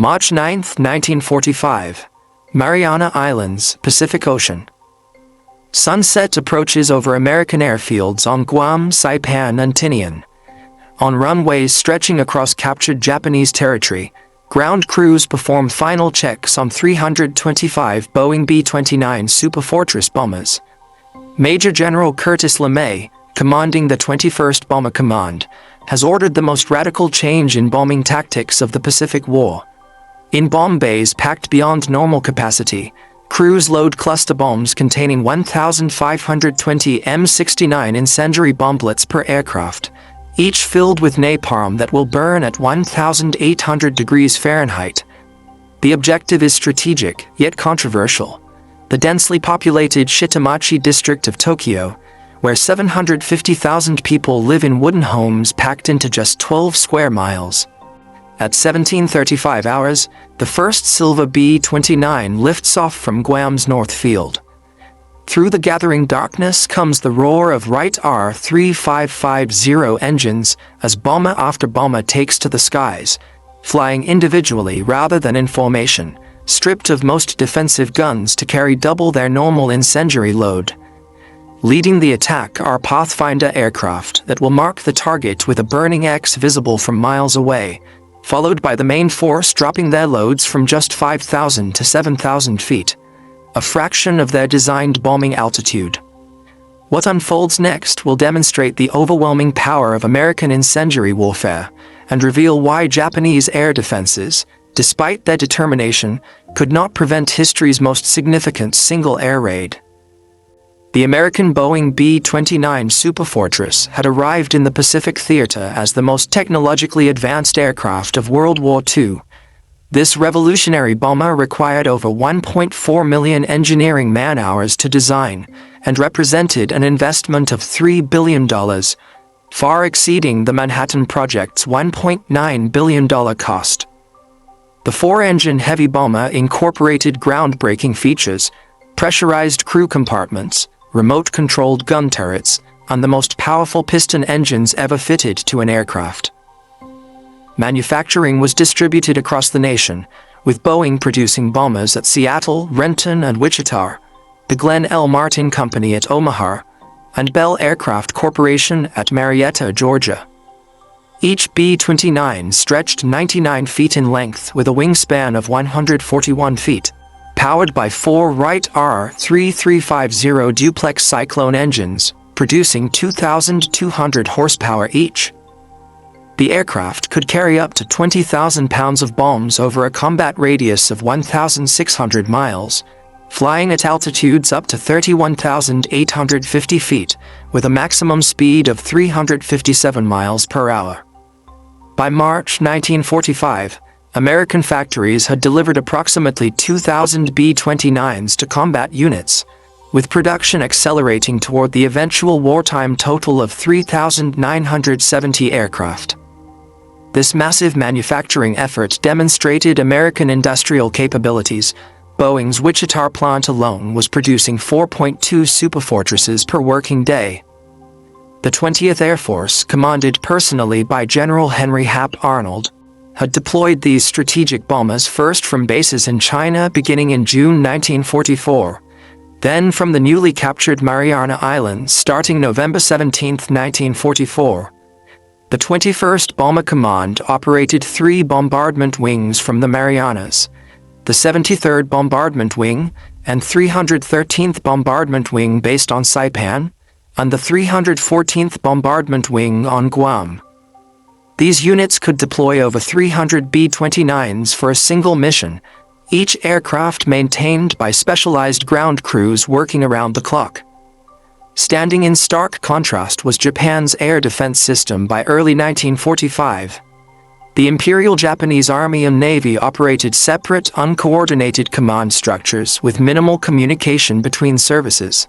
March 9, 1945. Mariana Islands, Pacific Ocean. Sunset approaches over American airfields on Guam, Saipan, and Tinian. On runways stretching across captured Japanese territory, ground crews perform final checks on 325 Boeing B-29 Superfortress bombers. Major General Curtis LeMay, commanding the 21st Bomber Command, has ordered the most radical change in bombing tactics of the Pacific War. In bomb bays packed beyond normal capacity, crews load cluster bombs containing 1,520 M69 incendiary bomblets per aircraft, each filled with napalm that will burn at 1,800 degrees Fahrenheit. The objective is strategic, yet controversial. The densely populated Shitamachi district of Tokyo, where 750,000 people live in wooden homes packed into just 12 square miles. At 17:35 hours, the first Silver B-29 lifts off from Guam's North Field. Through the gathering darkness comes the roar of Wright R-3350 engines as bomber after bomber takes to the skies, flying individually rather than in formation, stripped of most defensive guns to carry double their normal incendiary load. Leading the attack are Pathfinder aircraft that will mark the target with a burning X visible from miles away, followed by the main force dropping their loads from just 5,000 to 7,000 feet, a fraction of their designed bombing altitude. What unfolds next will demonstrate the overwhelming power of American incendiary warfare and reveal why Japanese air defenses, despite their determination, could not prevent history's most significant single air raid. The American Boeing B-29 Superfortress had arrived in the Pacific Theater as the most technologically advanced aircraft of World War II. This revolutionary bomber required over 1.4 million engineering man-hours to design and represented an investment of $3 billion, far exceeding the Manhattan Project's $1.9 billion cost. The four-engine heavy bomber incorporated groundbreaking features, pressurized crew compartments, remote-controlled gun turrets, and the most powerful piston engines ever fitted to an aircraft. Manufacturing was distributed across the nation, with Boeing producing bombers at Seattle, Renton, and Wichita, the Glenn L. Martin Company at Omaha, and Bell Aircraft Corporation at Marietta, Georgia. Each B-29 stretched 99 feet in length with a wingspan of 141 feet. Powered by four Wright R-3350 duplex Cyclone engines, producing 2,200 horsepower each. The aircraft could carry up to 20,000 pounds of bombs over a combat radius of 1,600 miles, flying at altitudes up to 31,850 feet, with a maximum speed of 357 miles per hour. By March 1945, American factories had delivered approximately 2,000 B-29s to combat units, with production accelerating toward the eventual wartime total of 3,970 aircraft. This massive manufacturing effort demonstrated American industrial capabilities. Boeing's Wichita plant alone was producing 4.2 Superfortresses per working day. The 20th Air Force, commanded personally by General Henry Hap Arnold, had deployed these strategic bombers first from bases in China beginning in June 1944, then from the newly captured Mariana Islands starting November 17, 1944. The 21st Bomber Command operated 3 bombardment wings from the Marianas, the 73rd Bombardment Wing and 313th Bombardment Wing based on Saipan, and the 314th Bombardment Wing on Guam. These units could deploy over 300 B-29s for a single mission, each aircraft maintained by specialized ground crews working around the clock. Standing in stark contrast was Japan's air defense system by early 1945. The Imperial Japanese Army and Navy operated separate, uncoordinated command structures with minimal communication between services.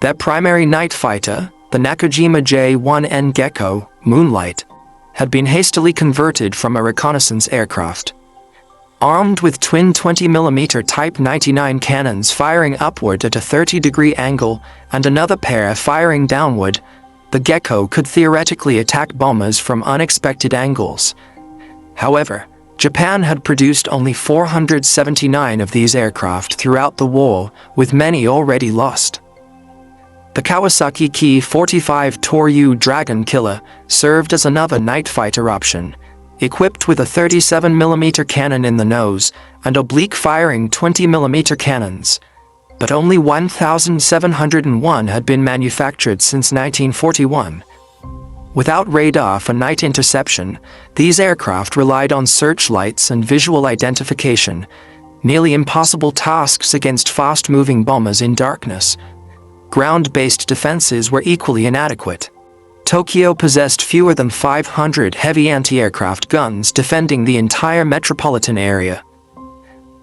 Their primary night fighter, the Nakajima J-1N Gecko, Moonlight, had been hastily converted from a reconnaissance aircraft. Armed with twin 20mm Type 99 cannons firing upward at a 30-degree angle and another pair firing downward, the Gecko could theoretically attack bombers from unexpected angles. However, Japan had produced only 479 of these aircraft throughout the war, with many already lost. The Kawasaki Ki-45 Toryuu Dragon Killer served as another night fighter option, equipped with a 37mm cannon in the nose and oblique-firing 20mm cannons. But only 1,701 had been manufactured since 1941. Without radar for night interception, these aircraft relied on searchlights and visual identification, nearly impossible tasks against fast-moving bombers in darkness. Ground-based defenses were equally inadequate. Tokyo possessed fewer than 500 heavy anti-aircraft guns defending the entire metropolitan area.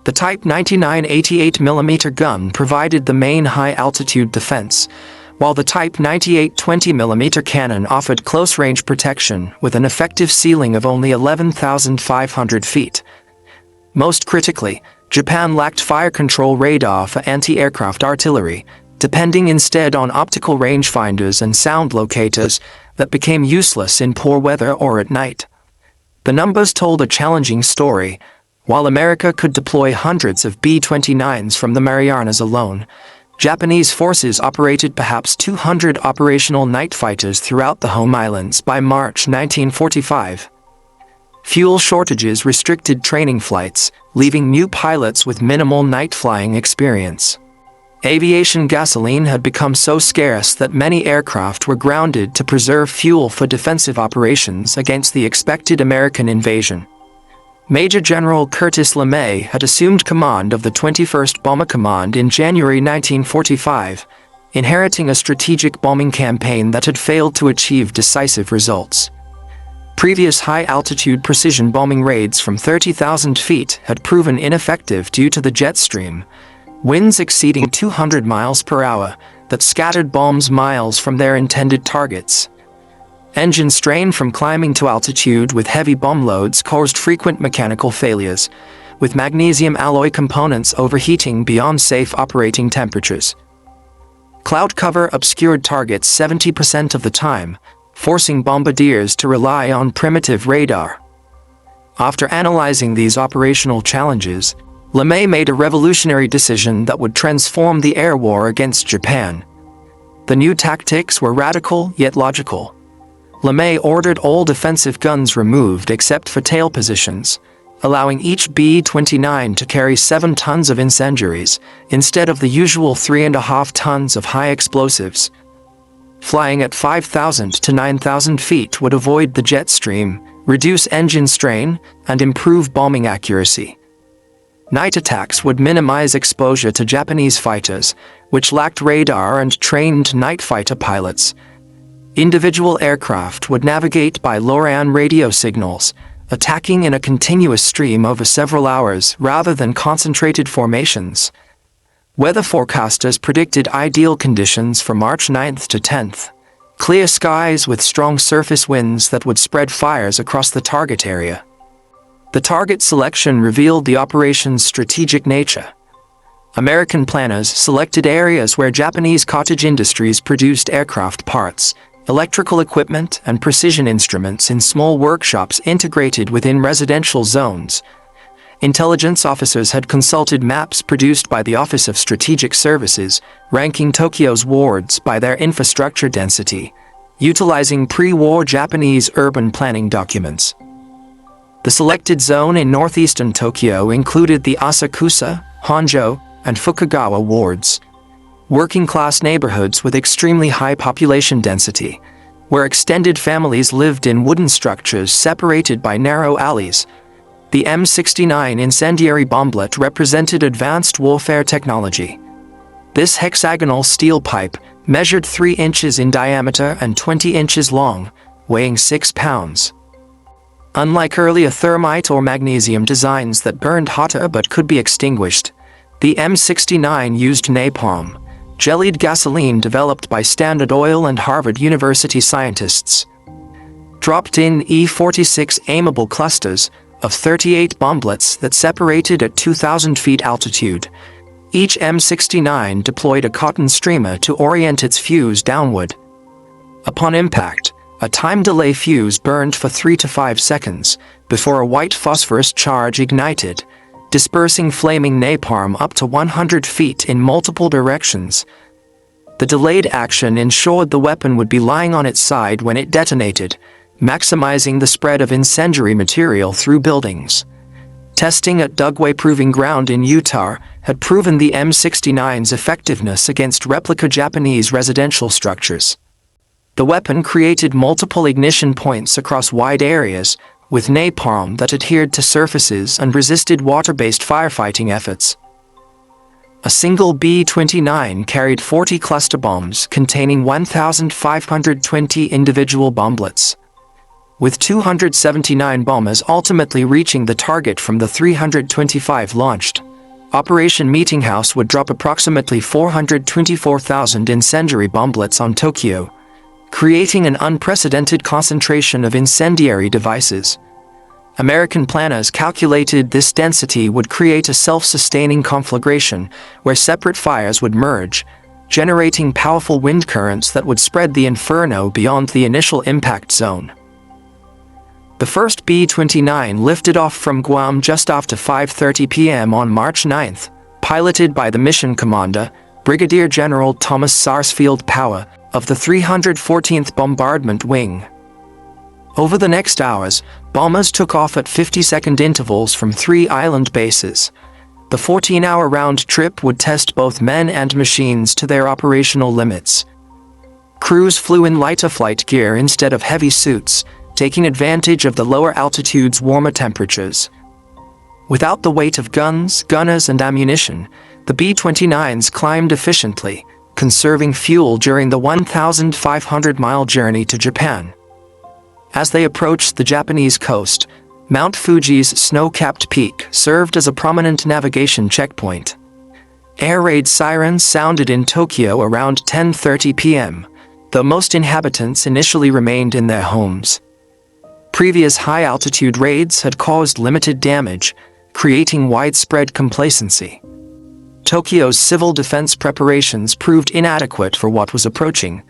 The Type 99 88mm gun provided the main high-altitude defense, while the Type 98 20mm cannon offered close-range protection with an effective ceiling of only 11,500 feet. Most critically, Japan lacked fire control radar for anti-aircraft artillery, depending instead on optical rangefinders and sound locators that became useless in poor weather or at night. The numbers told a challenging story. While America could deploy hundreds of B-29s from the Marianas alone, Japanese forces operated perhaps 200 operational night fighters throughout the home islands by March 1945. Fuel shortages restricted training flights, leaving new pilots with minimal night flying experience. Aviation gasoline had become so scarce that many aircraft were grounded to preserve fuel for defensive operations against the expected American invasion. Major General Curtis LeMay had assumed command of the 21st Bomber Command in January 1945, inheriting a strategic bombing campaign that had failed to achieve decisive results. Previous high-altitude precision bombing raids from 30,000 feet had proven ineffective due to the jet stream, winds exceeding 200 miles per hour, that scattered bombs miles from their intended targets. Engine strain from climbing to altitude with heavy bomb loads caused frequent mechanical failures, with magnesium alloy components overheating beyond safe operating temperatures. Cloud cover obscured targets 70% of the time, forcing bombardiers to rely on primitive radar. After analyzing these operational challenges, LeMay made a revolutionary decision that would transform the air war against Japan. The new tactics were radical yet logical. LeMay ordered all defensive guns removed except for tail positions, allowing each B-29 to carry 7 tons of incendiaries instead of the usual 3.5 tons of high explosives. Flying at 5,000 to 9,000 feet would avoid the jet stream, reduce engine strain, and improve bombing accuracy. Night attacks would minimize exposure to Japanese fighters, which lacked radar and trained night fighter pilots. Individual aircraft would navigate by LORAN radio signals, attacking in a continuous stream over several hours rather than concentrated formations. Weather forecasters predicted ideal conditions for March 9th to 10th. Clear skies with strong surface winds that would spread fires across the target area. The target selection revealed the operation's strategic nature. American planners selected areas where Japanese cottage industries produced aircraft parts, electrical equipment, and precision instruments in small workshops integrated within residential zones. Intelligence officers had consulted maps produced by the Office of Strategic Services, ranking Tokyo's wards by their infrastructure density, utilizing pre-war Japanese urban planning documents. The selected zone in northeastern Tokyo included the Asakusa, Honjo, and Fukagawa wards, working-class neighborhoods with extremely high population density, where extended families lived in wooden structures separated by narrow alleys. The M69 incendiary bomblet represented advanced warfare technology. This hexagonal steel pipe measured 3 inches in diameter and 20 inches long, weighing 6 pounds. Unlike earlier thermite or magnesium designs that burned hotter but could be extinguished, the M69 used napalm, jellied gasoline developed by Standard Oil and Harvard University scientists. Dropped-in E-46 aimable clusters of 38 bomblets that separated at 2,000 feet altitude. Each M69 deployed a cotton streamer to orient its fuse downward. Upon impact, A time delay fuse burned for 3 to 5 seconds before a white phosphorus charge ignited, dispersing flaming napalm up to 100 feet in multiple directions. The delayed action ensured the weapon would be lying on its side when it detonated, maximizing the spread of incendiary material through buildings. Testing at Dugway Proving Ground in Utah had proven the M69's effectiveness against replica Japanese residential structures. The weapon created multiple ignition points across wide areas, with napalm that adhered to surfaces and resisted water-based firefighting efforts. A single B-29 carried 40 cluster bombs containing 1,520 individual bomblets, with 279 bombers ultimately reaching the target from the 325 launched. Operation Meetinghouse would drop approximately 424,000 incendiary bomblets on Tokyo, creating an unprecedented concentration of incendiary devices. American planners calculated this density would create a self-sustaining conflagration where separate fires would merge, generating powerful wind currents that would spread the inferno beyond the initial impact zone. The first B-29 lifted off from Guam just after 5:30 p.m. on March 9th, piloted by the mission commander, Brigadier General Thomas Sarsfield Power, of the 314th Bombardment Wing. Over the next hours, bombers took off at 50-second intervals from 3 island bases. The 14-hour round trip would test both men and machines to their operational limits. Crews flew in lighter flight gear instead of heavy suits, taking advantage of the lower altitude's warmer temperatures. Without the weight of guns, gunners, and ammunition, the B-29s climbed efficiently, conserving fuel during the 1,500-mile journey to Japan. As they approached the Japanese coast, Mount Fuji's snow-capped peak served as a prominent navigation checkpoint. Air raid sirens sounded in Tokyo around 10:30 p.m., though most inhabitants initially remained in their homes. Previous high-altitude raids had caused limited damage, creating widespread complacency. Tokyo's civil defense preparations proved inadequate for what was approaching.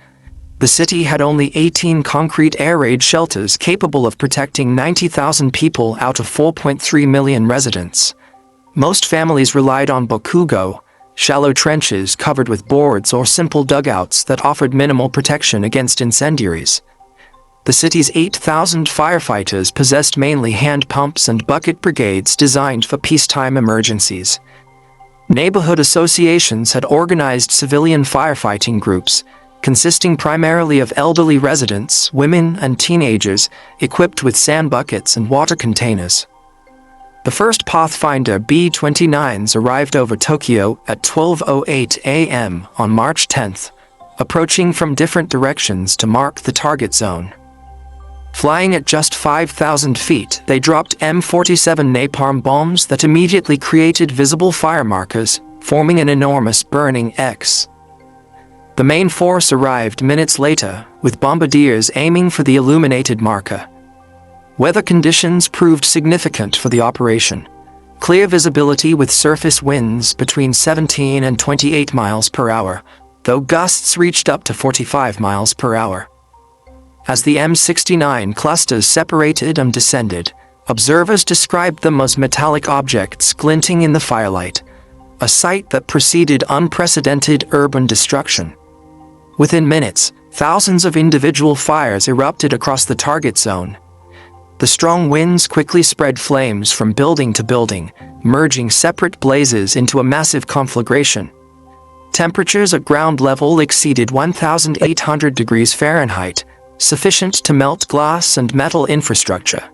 The city had only 18 concrete air raid shelters capable of protecting 90,000 people out of 4.3 million residents. Most families relied on bokugo, shallow trenches covered with boards or simple dugouts that offered minimal protection against incendiaries. The city's 8,000 firefighters possessed mainly hand pumps and bucket brigades designed for peacetime emergencies. Neighborhood associations had organized civilian firefighting groups, consisting primarily of elderly residents, women, and teenagers, equipped with sand buckets and water containers. The first Pathfinder B-29s arrived over Tokyo at 12:08 a.m. on March 10th, approaching from different directions to mark the target zone. Flying at just 5,000 feet, they dropped M47 napalm bombs that immediately created visible fire markers, forming an enormous burning X. The main force arrived minutes later, with bombardiers aiming for the illuminated marker. Weather conditions proved significant for the operation. Clear visibility with surface winds between 17 and 28 miles per hour, though gusts reached up to 45 miles per hour. As the M69 clusters separated and descended, observers described them as metallic objects glinting in the firelight, a sight that preceded unprecedented urban destruction. Within minutes, thousands of individual fires erupted across the target zone. The strong winds quickly spread flames from building to building, merging separate blazes into a massive conflagration. Temperatures at ground level exceeded 1,800 degrees Fahrenheit, sufficient to melt glass and metal infrastructure.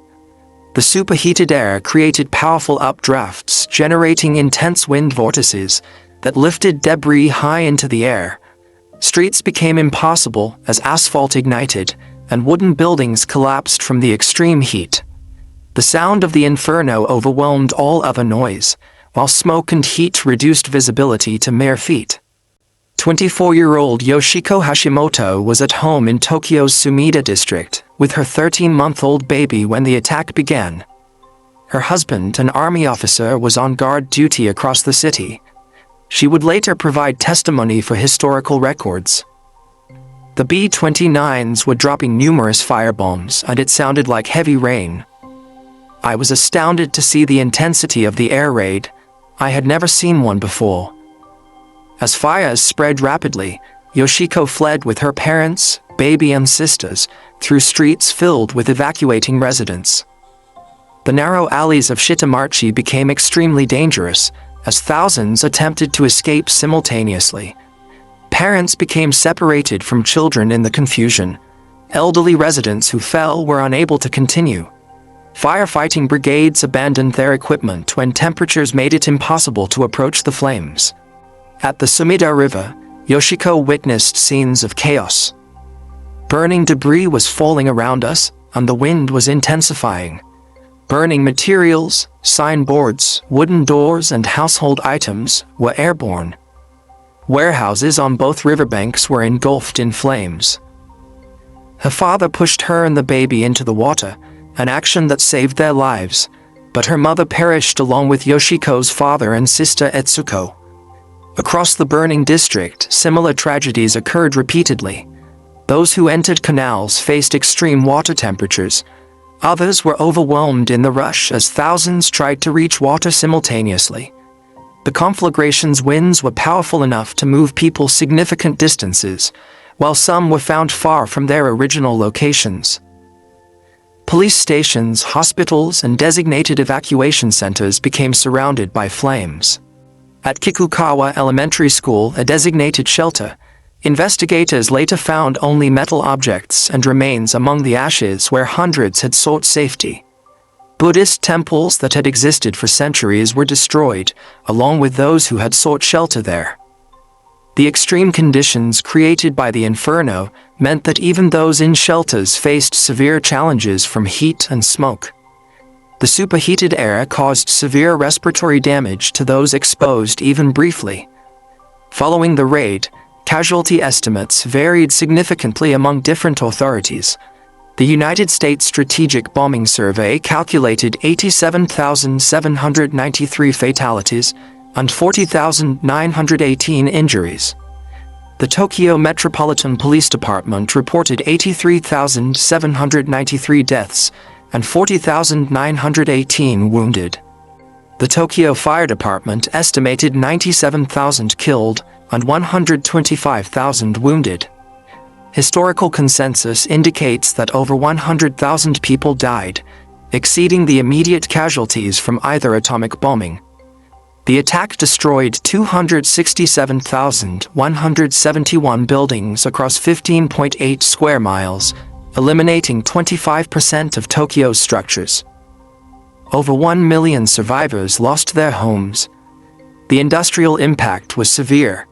The superheated air created powerful updrafts, generating intense wind vortices that lifted debris high into the air. Streets became impassable as asphalt ignited, and wooden buildings collapsed from the extreme heat. The sound of the inferno overwhelmed all other noise, while smoke and heat reduced visibility to mere feet. 24-year-old Yoshiko Hashimoto was at home in Tokyo's Sumida district with her 13-month-old baby when the attack began. Her husband, an army officer, was on guard duty across the city. She would later provide testimony for historical records. The B-29s were dropping numerous firebombs, and it sounded like heavy rain. I was astounded to see the intensity of the air raid. I had never seen one before. As fires spread rapidly, Yoshiko fled with her parents, baby and sisters, through streets filled with evacuating residents. The narrow alleys of Shitamachi became extremely dangerous, as thousands attempted to escape simultaneously. Parents became separated from children in the confusion. Elderly residents who fell were unable to continue. Firefighting brigades abandoned their equipment when temperatures made it impossible to approach the flames. At the Sumida River, Yoshiko witnessed scenes of chaos. Burning debris was falling around us, and the wind was intensifying. Burning materials, signboards, wooden doors, and household items were airborne. Warehouses on both riverbanks were engulfed in flames. Her father pushed her and the baby into the water, an action that saved their lives, but her mother perished along with Yoshiko's father and sister Etsuko. Across the burning district, similar tragedies occurred repeatedly. Those who entered canals faced extreme water temperatures. Others were overwhelmed in the rush as thousands tried to reach water simultaneously. The conflagration's winds were powerful enough to move people significant distances, while some were found far from their original locations. Police stations, hospitals, and designated evacuation centers became surrounded by flames. At Kikukawa Elementary School, a designated shelter, investigators later found only metal objects and remains among the ashes where hundreds had sought safety. Buddhist temples that had existed for centuries were destroyed, along with those who had sought shelter there. The extreme conditions created by the inferno meant that even those in shelters faced severe challenges from heat and smoke. The superheated air caused severe respiratory damage to those exposed even briefly. Following the raid, casualty estimates varied significantly among different authorities. The United States Strategic Bombing Survey calculated 87,793 fatalities and 40,918 injuries. The Tokyo Metropolitan Police Department reported 83,793 deaths and 40,918 wounded. The Tokyo Fire Department estimated 97,000 killed and 125,000 wounded. Historical consensus indicates that over 100,000 people died, exceeding the immediate casualties from either atomic bombing. The attack destroyed 267,171 buildings across 15.8 square miles, eliminating 25% of Tokyo's structures. Over 1 million survivors lost their homes. The industrial impact was severe.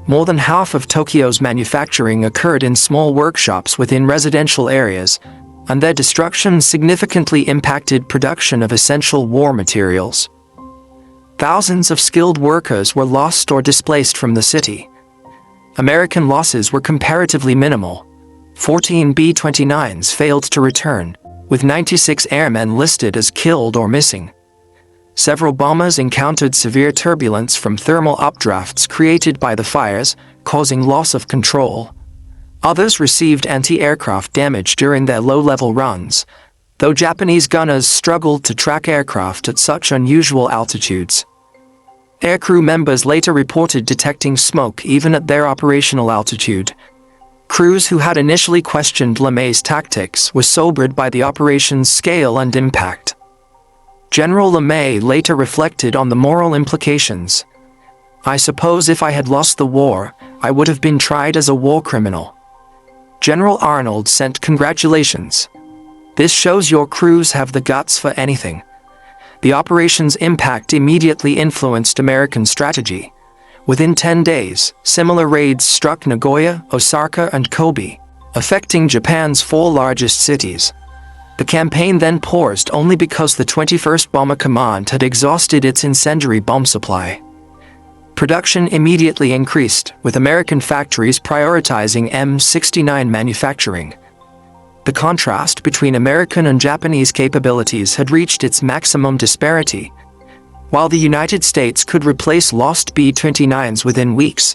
More than half of Tokyo's manufacturing occurred in small workshops within residential areas, and their destruction significantly impacted production of essential war materials. Thousands of skilled workers were lost or displaced from the city. American losses were comparatively minimal. 14 B-29s failed to return, with 96 airmen listed as killed or missing. Several bombers encountered severe turbulence from thermal updrafts created by the fires, causing loss of control. Others received anti-aircraft damage during their low-level runs, though Japanese gunners struggled to track aircraft at such unusual altitudes. Aircrew members later reported detecting smoke even at their operational altitude. Crews who had initially questioned LeMay's tactics were sobered by the operation's scale and impact. General LeMay later reflected on the moral implications. "I suppose if I had lost the war, I would have been tried as a war criminal." General Arnold sent congratulations. "This shows your crews have the guts for anything." The operation's impact immediately influenced American strategy. Within 10 days, similar raids struck Nagoya, Osaka, and Kobe, affecting Japan's 4 largest cities. The campaign then paused only because the 21st Bomber Command had exhausted its incendiary bomb supply. Production immediately increased, with American factories prioritizing M69 manufacturing. The contrast between American and Japanese capabilities had reached its maximum disparity. While the United States could replace lost B-29s within weeks,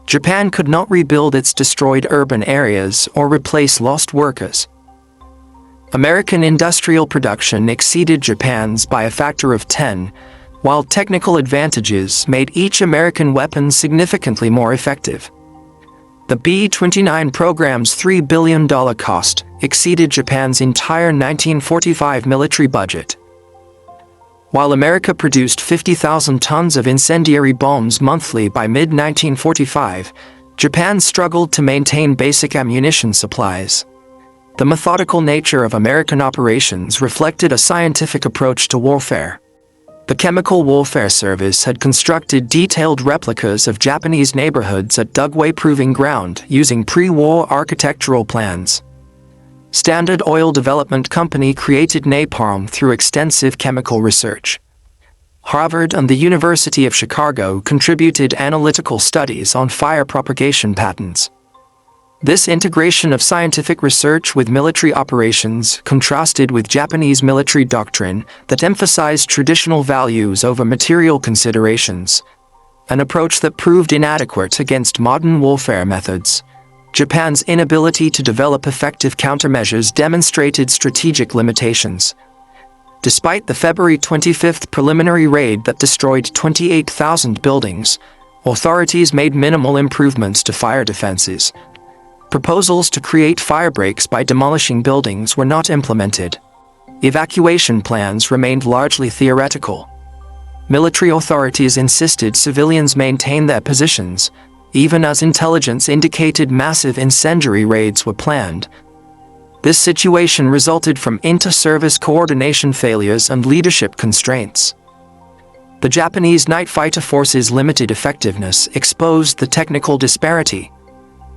Japan could not rebuild its destroyed urban areas or replace lost workers. American industrial production exceeded Japan's by a factor of 10, while technical advantages made each American weapon significantly more effective. The B-29 program's $3 billion cost exceeded Japan's entire 1945 military budget. While America produced 50,000 tons of incendiary bombs monthly by mid-1945, Japan struggled to maintain basic ammunition supplies. The methodical nature of American operations reflected a scientific approach to warfare. The Chemical Warfare Service had constructed detailed replicas of Japanese neighborhoods at Dugway Proving Ground using pre-war architectural plans. Standard Oil Development Company created napalm through extensive chemical research. Harvard and the University of Chicago contributed analytical studies on fire propagation patterns. This integration of scientific research with military operations contrasted with Japanese military doctrine that emphasized traditional values over material considerations, an approach that proved inadequate against modern warfare methods. Japan's inability to develop effective countermeasures demonstrated strategic limitations. Despite the February 25 preliminary raid that destroyed 28,000 buildings, authorities made minimal improvements to fire defenses. Proposals to create firebreaks by demolishing buildings were not implemented. Evacuation plans remained largely theoretical. Military authorities insisted civilians maintain their positions, even as intelligence indicated massive incendiary raids were planned. This situation resulted from inter-service coordination failures and leadership constraints. The Japanese night fighter force's limited effectiveness exposed the technical disparity.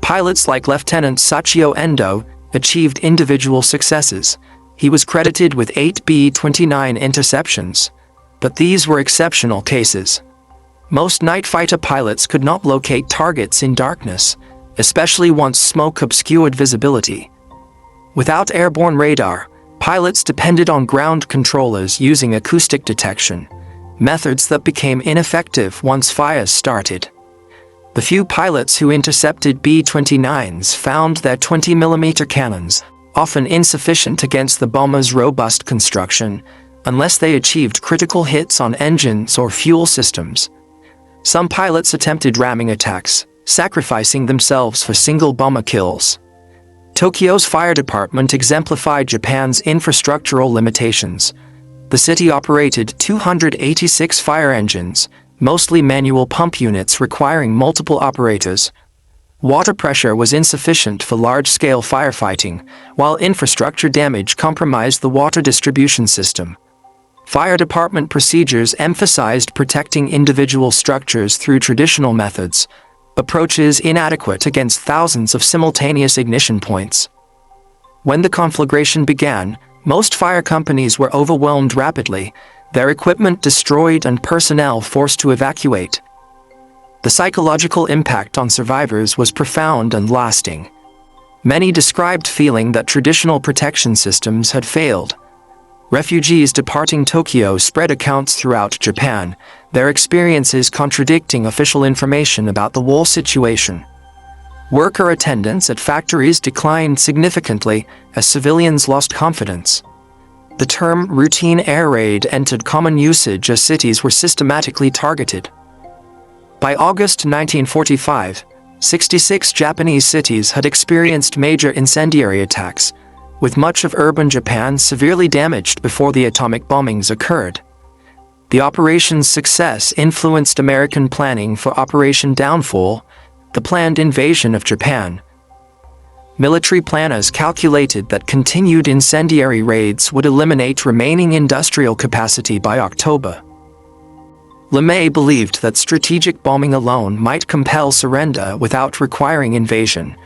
Pilots like Lieutenant Sachio Endo achieved individual successes. He was credited with 8 B-29 interceptions, but these were exceptional cases. Most night fighter pilots could not locate targets in darkness, especially once smoke obscured visibility. Without airborne radar, pilots depended on ground controllers using acoustic detection, methods that became ineffective once fires started. The few pilots who intercepted B-29s found their 20mm cannons, often insufficient against the bomber's robust construction, unless they achieved critical hits on engines or fuel systems. Some pilots attempted ramming attacks, sacrificing themselves for single bomber kills. Tokyo's fire department exemplified Japan's infrastructural limitations. The city operated 286 fire engines, mostly manual pump units requiring multiple operators. Water pressure was insufficient for large-scale firefighting, while infrastructure damage compromised the water distribution system. Fire department procedures emphasized protecting individual structures through traditional methods, approaches inadequate against thousands of simultaneous ignition points. When the conflagration began, most fire companies were overwhelmed rapidly, their equipment destroyed and personnel forced to evacuate. The psychological impact on survivors was profound and lasting. Many described feeling that traditional protection systems had failed. Refugees departing Tokyo spread accounts throughout Japan, their experiences contradicting official information about the war situation. Worker attendance at factories declined significantly as civilians lost confidence. The term routine air raid entered common usage as cities were systematically targeted. By August 1945, 66 Japanese cities had experienced major incendiary attacks, with much of urban Japan severely damaged before the atomic bombings occurred. The operation's success influenced American planning for Operation Downfall, the planned invasion of Japan. Military planners calculated that continued incendiary raids would eliminate remaining industrial capacity by October. LeMay believed that strategic bombing alone might compel surrender without requiring invasion.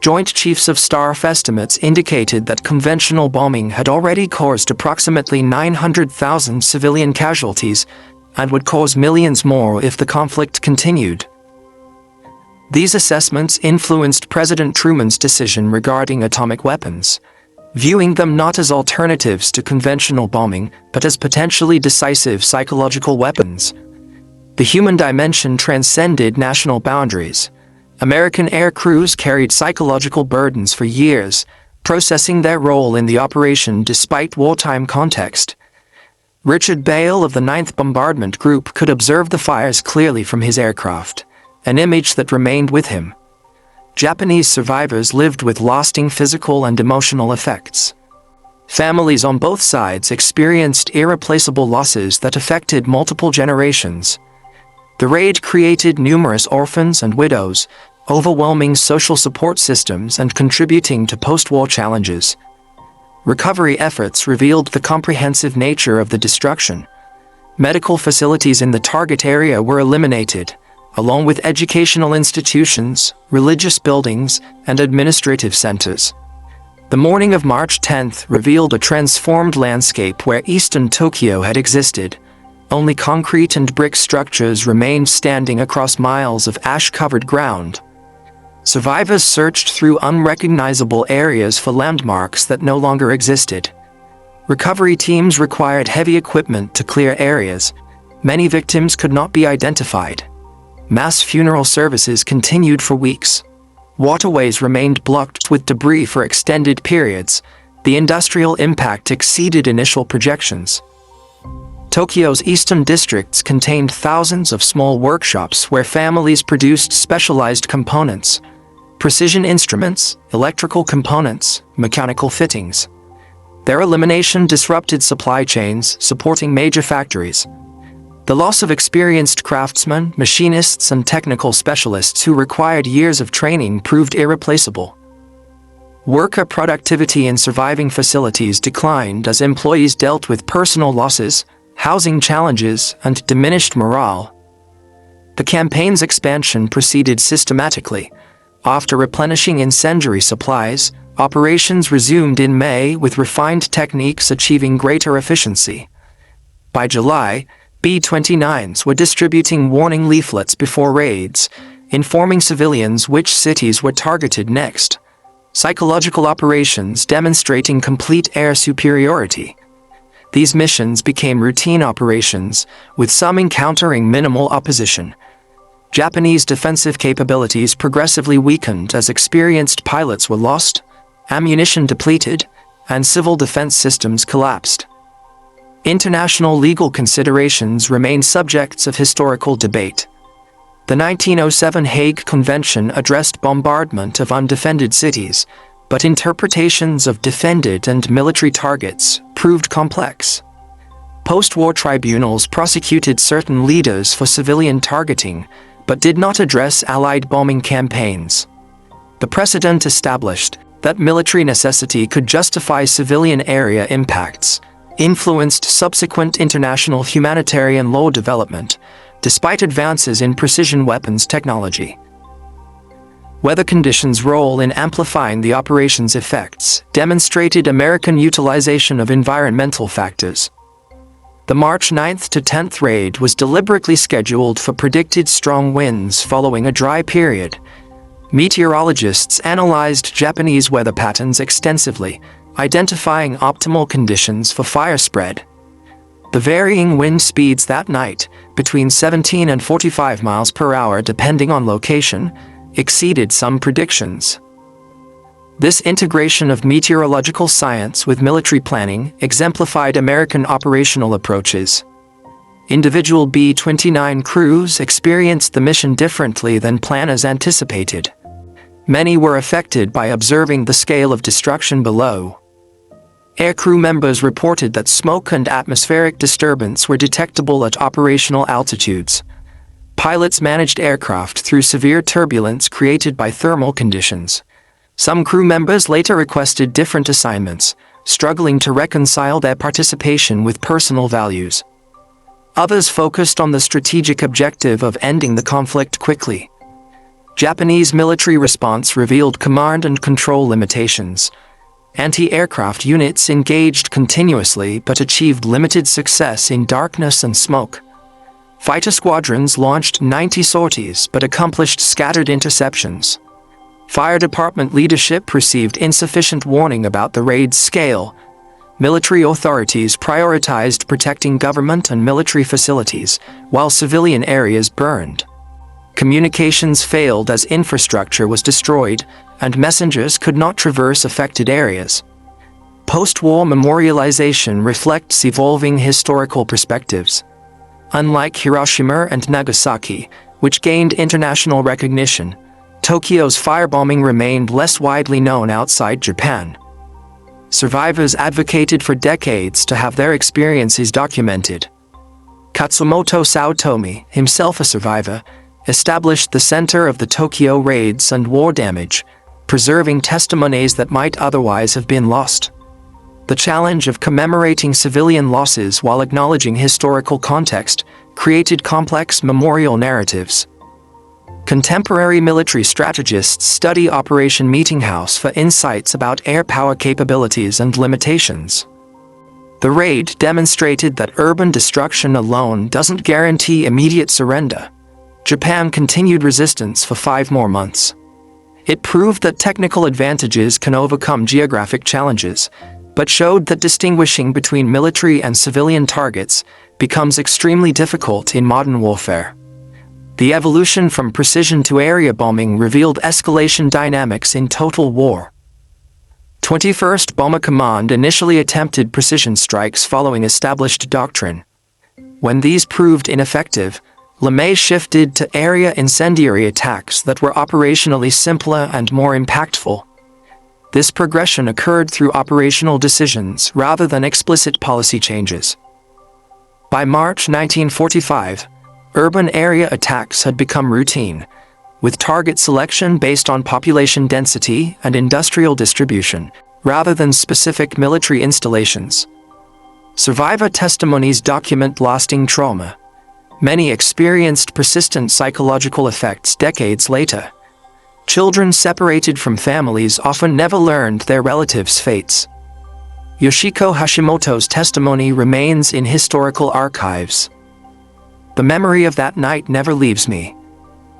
Joint Chiefs of Staff estimates indicated that conventional bombing had already caused approximately 900,000 civilian casualties and would cause millions more if the conflict continued. These assessments influenced President Truman's decision regarding atomic weapons, viewing them not as alternatives to conventional bombing, but as potentially decisive psychological weapons. The human dimension transcended national boundaries. American air crews carried psychological burdens for years, processing their role in the operation despite wartime context. Richard Bale of the 9th Bombardment Group could observe the fires clearly from his aircraft, an image that remained with him. Japanese survivors lived with lasting physical and emotional effects. Families on both sides experienced irreplaceable losses that affected multiple generations. The raid created numerous orphans and widows, overwhelming social support systems and contributing to post-war challenges. Recovery efforts revealed the comprehensive nature of the destruction. Medical facilities in the target area were eliminated, along with educational institutions, religious buildings, and administrative centers. The morning of March 10th revealed a transformed landscape where eastern Tokyo had existed. Only concrete and brick structures remained standing across miles of ash-covered ground. Survivors searched through unrecognizable areas for landmarks that no longer existed. Recovery teams required heavy equipment to clear areas. Many victims could not be identified. Mass funeral services continued for weeks. Waterways remained blocked with debris for extended periods. The industrial impact exceeded initial projections. Tokyo's eastern districts contained thousands of small workshops where families produced specialized components, precision instruments, electrical components, mechanical fittings. Their elimination disrupted supply chains supporting major factories. The loss of experienced craftsmen, machinists, and technical specialists who required years of training proved irreplaceable. Worker productivity in surviving facilities declined as employees dealt with personal losses, housing challenges, and diminished morale. The campaign's expansion proceeded systematically. After replenishing incendiary supplies, operations resumed in May with refined techniques achieving greater efficiency. By July, B-29s were distributing warning leaflets before raids, informing civilians which cities were targeted next. Psychological operations demonstrating complete air superiority. These missions became routine operations, with some encountering minimal opposition. Japanese defensive capabilities progressively weakened as experienced pilots were lost, ammunition depleted, and civil defense systems collapsed. International legal considerations remain subjects of historical debate. The 1907 Hague Convention addressed bombardment of undefended cities, but interpretations of defended and military targets proved complex. Post-war tribunals prosecuted certain leaders for civilian targeting, but did not address Allied bombing campaigns. The precedent established that military necessity could justify civilian area impacts, influenced subsequent international humanitarian law development, despite advances in precision weapons technology. Weather conditions' role in amplifying the operation's effects demonstrated American utilization of environmental factors. The March 9th to 10th raid was deliberately scheduled for predicted strong winds following a dry period. Meteorologists analyzed Japanese weather patterns extensively, identifying optimal conditions for fire spread. The varying wind speeds that night, between 17 and 45 miles per hour depending on location, exceeded some predictions. This integration of meteorological science with military planning exemplified American operational approaches. Individual B-29 crews experienced the mission differently than planners anticipated. Many were affected by observing the scale of destruction below. Aircrew members reported that smoke and atmospheric disturbance were detectable at operational altitudes. Pilots managed aircraft through severe turbulence created by thermal conditions. Some crew members later requested different assignments, struggling to reconcile their participation with personal values. Others focused on the strategic objective of ending the conflict quickly. Japanese military response revealed command and control limitations. Anti-aircraft units engaged continuously but achieved limited success in darkness and smoke. Fighter squadrons launched 90 sorties but accomplished scattered interceptions. Fire department leadership received insufficient warning about the raid's scale. Military authorities prioritized protecting government and military facilities, while civilian areas burned. Communications failed as infrastructure was destroyed, and messengers could not traverse affected areas. Post-war memorialization reflects evolving historical perspectives. Unlike Hiroshima and Nagasaki, which gained international recognition, Tokyo's firebombing remained less widely known outside Japan. Survivors advocated for decades to have their experiences documented. Katsumoto Saotomi, himself a survivor, established the center of the Tokyo raids and war damage, preserving testimonies that might otherwise have been lost. The challenge of commemorating civilian losses while acknowledging historical context created complex memorial narratives. Contemporary military strategists study Operation Meetinghouse for insights about air power capabilities and limitations. The raid demonstrated that urban destruction alone doesn't guarantee immediate surrender. Japan continued resistance for 5 more months. It proved that technical advantages can overcome geographic challenges, but showed that distinguishing between military and civilian targets becomes extremely difficult in modern warfare. The evolution from precision to area bombing revealed escalation dynamics in total war. 21st Bomber Command initially attempted precision strikes following established doctrine. When these proved ineffective, LeMay shifted to area incendiary attacks that were operationally simpler and more impactful. This progression occurred through operational decisions rather than explicit policy changes. By March 1945, urban area attacks had become routine, with target selection based on population density and industrial distribution, rather than specific military installations. Survivor testimonies document lasting trauma. Many experienced persistent psychological effects decades later. Children separated from families often never learned their relatives' fates. Yoshiko Hashimoto's testimony remains in historical archives. The memory of that night never leaves me.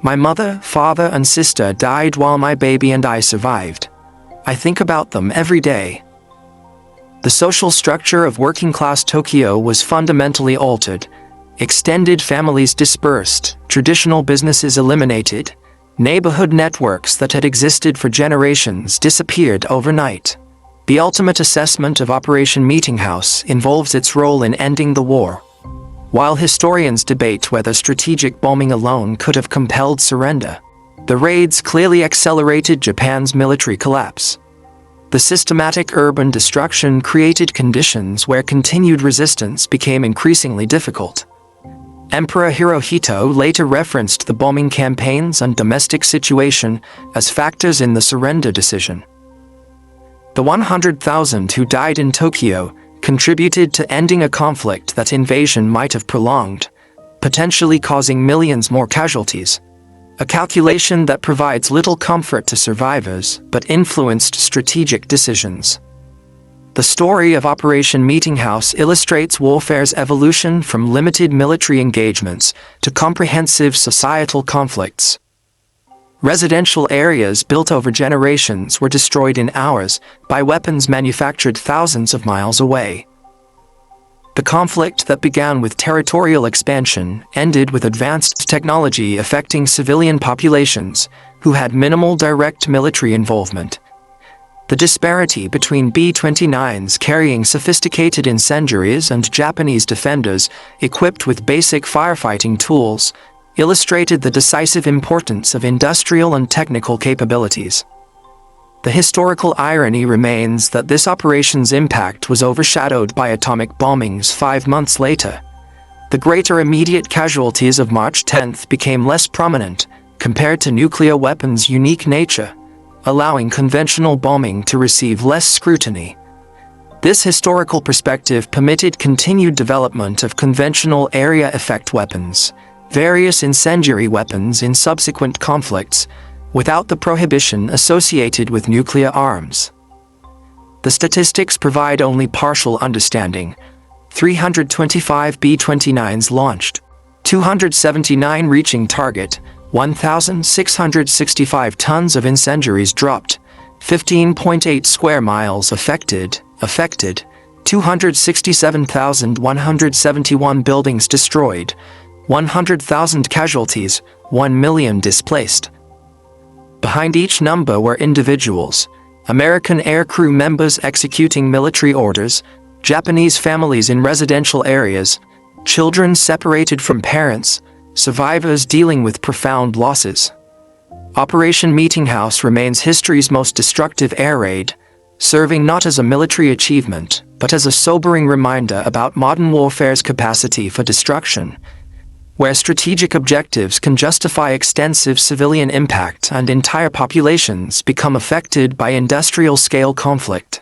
My mother, father, and sister died while my baby and I survived. I think about them every day. The social structure of working-class Tokyo was fundamentally altered. Extended families dispersed, traditional businesses eliminated, neighborhood networks that had existed for generations disappeared overnight. The ultimate assessment of Operation Meetinghouse involves its role in ending the war. While historians debate whether strategic bombing alone could have compelled surrender, the raids clearly accelerated Japan's military collapse. The systematic urban destruction created conditions where continued resistance became increasingly difficult. Emperor Hirohito later referenced the bombing campaigns and domestic situation as factors in the surrender decision. The 100,000 who died in Tokyo contributed to ending a conflict that invasion might have prolonged, potentially causing millions more casualties. A calculation that provides little comfort to survivors but influenced strategic decisions. The story of Operation Meetinghouse illustrates warfare's evolution from limited military engagements to comprehensive societal conflicts. Residential areas built over generations were destroyed in hours by weapons manufactured thousands of miles away. The conflict that began with territorial expansion ended with advanced technology affecting civilian populations who had minimal direct military involvement. The disparity between B-29s carrying sophisticated incendiaries and Japanese defenders equipped with basic firefighting tools illustrated the decisive importance of industrial and technical capabilities. The historical irony remains that this operation's impact was overshadowed by atomic bombings 5 months later. The greater immediate casualties of March 10th became less prominent compared to nuclear weapons' unique nature, allowing conventional bombing to receive less scrutiny. This historical perspective permitted continued development of conventional area effect weapons, various incendiary weapons in subsequent conflicts, without the prohibition associated with nuclear arms. The statistics provide only partial understanding. 325 B-29s launched, 279 reaching target, 1,665 tons of incendiaries dropped, 15.8 square miles affected, 267,171 buildings destroyed, 100,000 casualties, 1 million displaced. Behind each number were individuals, American aircrew members executing military orders, Japanese families in residential areas, children separated from parents, survivors dealing with profound losses. Operation Meetinghouse remains history's most destructive air raid, serving not as a military achievement, but as a sobering reminder about modern warfare's capacity for destruction, where strategic objectives can justify extensive civilian impact and entire populations become affected by industrial-scale conflict.